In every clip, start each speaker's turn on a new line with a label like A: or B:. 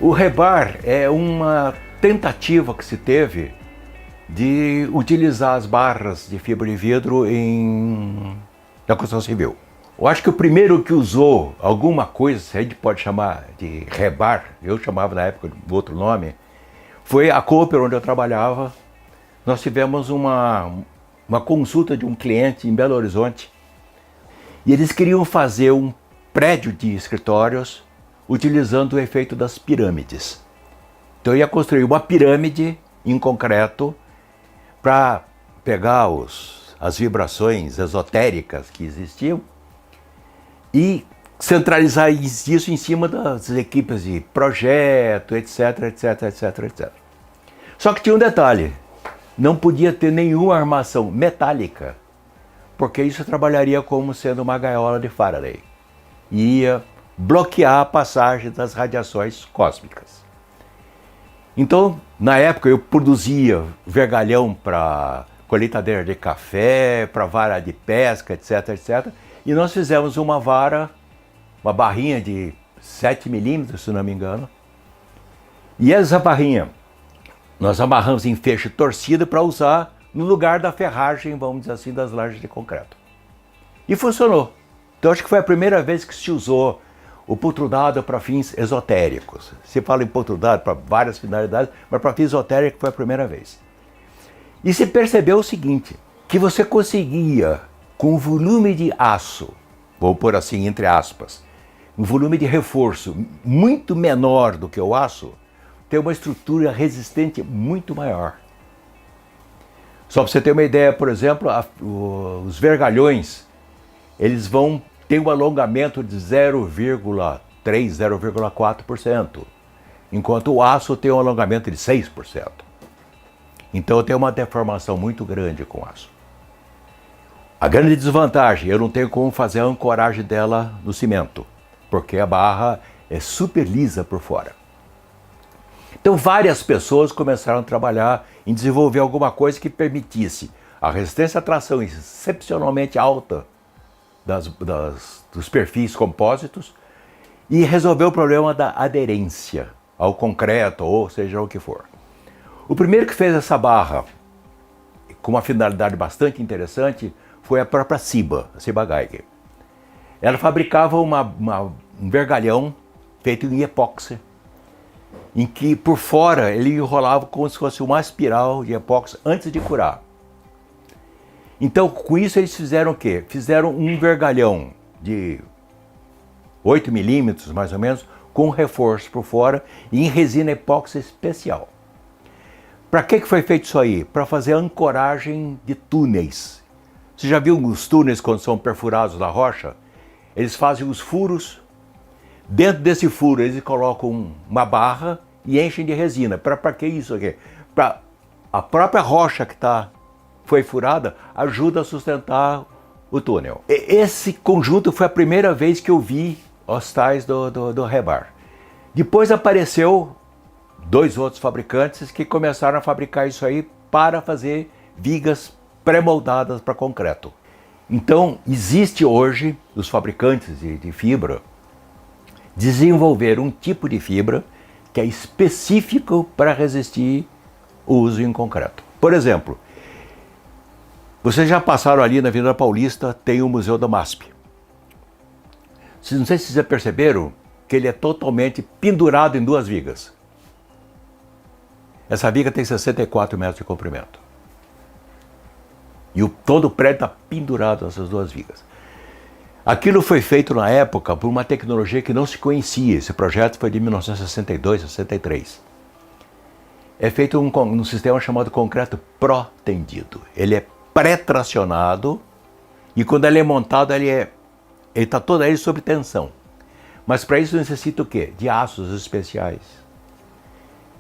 A: O rebar é uma tentativa que se teve de utilizar as barras de fibra de vidro na construção civil. Eu acho que o primeiro que usou alguma coisa, se a gente pode chamar de rebar, eu chamava na época de outro nome, foi a Cooper, onde eu trabalhava. Nós tivemos uma consulta de um cliente em Belo Horizonte e eles queriam fazer um prédio de escritórios utilizando o efeito das pirâmides. Então eu ia construir uma pirâmide em concreto para pegar as vibrações esotéricas que existiam e centralizar isso em cima das equipes de projeto, etc, etc, etc, etc. Só que tinha um detalhe, não podia ter nenhuma armação metálica, porque isso trabalharia como sendo uma gaiola de Faraday. Ia bloquear a passagem das radiações cósmicas. Então, na época, eu produzia vergalhão para colheitadeira de café, para vara de pesca, etc, etc. E nós fizemos uma barrinha de 7 milímetros, se não me engano. E essa barrinha, nós amarramos em feixe torcido para usar no lugar da ferragem, vamos dizer assim, das lajes de concreto. E funcionou. Então, acho que foi a primeira vez que se usou o putrudado para fins esotéricos. Se fala em putrudado para várias finalidades, mas para fins esotéricos foi a primeira vez. E se percebeu o seguinte, que você conseguia, com um volume de aço, vou pôr assim entre aspas, um volume de reforço muito menor do que o aço, ter uma estrutura resistente muito maior. Só para você ter uma ideia, por exemplo, os vergalhões, eles vão ter um alongamento de 0,3%, 0,4%, enquanto o aço tem um alongamento de 6%. Então eu tenho uma deformação muito grande com o aço. A grande desvantagem, eu não tenho como fazer a ancoragem dela no cimento, porque a barra é super lisa por fora. Então várias pessoas começaram a trabalhar em desenvolver alguma coisa que permitisse a resistência à tração excepcionalmente alta dos perfis compósitos e resolver o problema da aderência ao concreto, ou seja o que for. O primeiro que fez essa barra com uma finalidade bastante interessante foi a própria Ciba, a Ciba Geiger. Ela fabricava um vergalhão feito em epóxi, em que por fora ele enrolava como se fosse uma espiral de epóxi antes de curar. Então, com isso eles fizeram o quê? Fizeram um vergalhão de 8 milímetros, mais ou menos, com reforço por fora e em resina epóxi especial. Para que foi feito isso aí? Para fazer ancoragem de túneis. Você já viu os túneis quando são perfurados na rocha? Eles fazem os furos. Dentro desse furo eles colocam uma barra e enchem de resina. Para que isso aqui? Para a própria rocha que foi furada ajuda a sustentar o túnel. Esse conjunto foi a primeira vez que eu vi os tais do rebar. Depois apareceu 2 outros fabricantes que começaram a fabricar isso aí para fazer vigas pré-moldadas para concreto. Então, existe hoje, os fabricantes de fibra, desenvolver um tipo de fibra que é específico para resistir o uso em concreto. Por exemplo, vocês já passaram ali na Avenida Paulista, tem o Museu da MASP. Não sei se vocês já perceberam que ele é totalmente pendurado em 2 vigas. Essa viga tem 64 metros de comprimento. E todo o prédio está pendurado nessas 2 vigas. Aquilo foi feito na época por uma tecnologia que não se conhecia. Esse projeto foi de 1962, 63. É feito num sistema chamado concreto pró-tendido. Ele é pré-tracionado e quando ele é montado ele está todo ele sob tensão. Mas para isso necessita o quê? De aços especiais.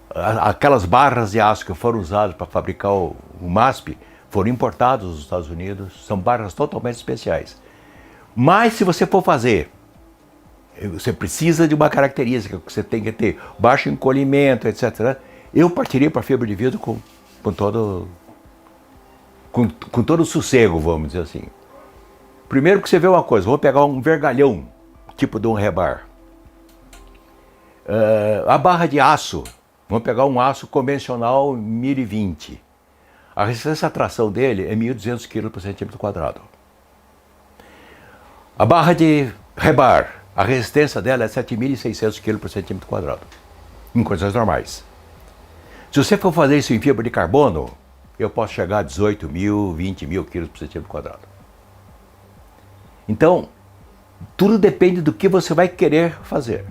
A: Aquelas barras de aço que foram usadas para fabricar o MASP foram importadas dos Estados Unidos, são barras totalmente especiais. Mas se você for fazer, você precisa de uma característica que você tem que ter baixo encolhimento, etc. Eu partiria para fibra de vidro com todo o sossego, vamos dizer assim. Primeiro que você vê uma coisa, vou pegar um vergalhão, tipo de um rebar. A barra de aço, vamos pegar um aço convencional 1020. A resistência à tração dele é 1.200 kg por centímetro quadrado. A barra de rebar, a resistência dela é 7.600 kg por centímetro quadrado, em condições normais. Se você for fazer isso em fibra de carbono, eu posso chegar a 18.000, 20.000 kg por centímetro quadrado. Então, tudo depende do que você vai querer fazer.